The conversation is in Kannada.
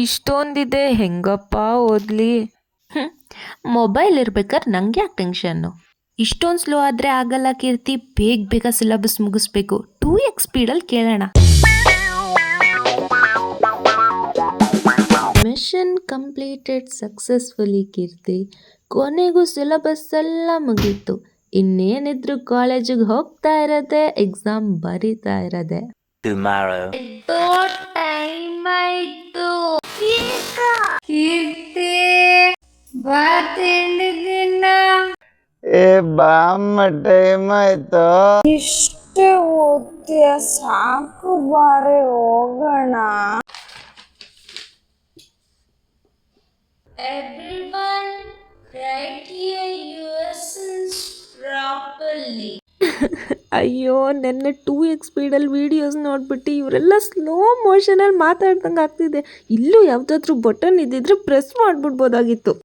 ಇಷ್ಟೊಂದಿದೆ ಹೆಂಗಪ್ಪ ಓದ್ಲಿ. ಮೊಬೈಲ್ ಇರ್ಬೇಕಾದ್ರೆ ನಂಗೆ ಯಾಕೆ ಟೆನ್ಷನ್ನು. ಇಷ್ಟೊಂದು ಸ್ಲೋ ಆದರೆ ಆಗಲ್ಲ ಕೀರ್ತಿ, ಬೇಗ ಬೇಗ ಸಿಲಬಸ್ ಮುಗಿಸ್ಬೇಕು. 2x ಸ್ಪೀಡಲ್ಲಿ ಕೇಳೋಣ. ಮಿಷನ್ ಕಂಪ್ಲೀಟೆಡ್ ಸಕ್ಸಸ್ಫುಲಿ ಕೀರ್ತಿ. ಕೊನೆಗೂ ಸಿಲಬಸ್ ಎಲ್ಲ ಮುಗೀತು. ಇನ್ನೇನಿದ್ರು ಕಾಲೇಜಿಗೆ ಹೋಗ್ತಾ ಇರೋದೆ, ಎಕ್ಸಾಮ್ ಬರೀತಾ ಇರೋದೆ. ಟೈಮ್ ಆಯ್ತು ಕೀರ್ತಿ, ಬಾ ತಿಂಡಿ ತಿನ್ನ. ಬಾಮ್ಮ ಟೈಮ್ ಆಯ್ತು. ಇಷ್ಟೇ ಓದ್ತೀಯ, ಸಾಕು ಬಾರೆ ಹೋಗೋಣ. Everyone write your lessons properly. ಅಯ್ಯೋ, ನೆನ್ನೆ 2x ಸ್ಪೀಡಲ್ಲಿ ವೀಡಿಯೋಸ್ ನೋಡ್ಬಿಟ್ಟು ಇವರೆಲ್ಲ ಸ್ಲೋ ಮೋಷನಲ್ಲಿ ಮಾತಾಡ್ದಂಗೆ ಆಗ್ತಿದೆ. ಇಲ್ಲೂ ಯಾವುದಾದ್ರೂ ಬಟನ್ ಇದ್ದಿದ್ರೆ ಪ್ರೆಸ್ ಮಾಡಿಬಿಡ್ಬೋದಾಗಿತ್ತು.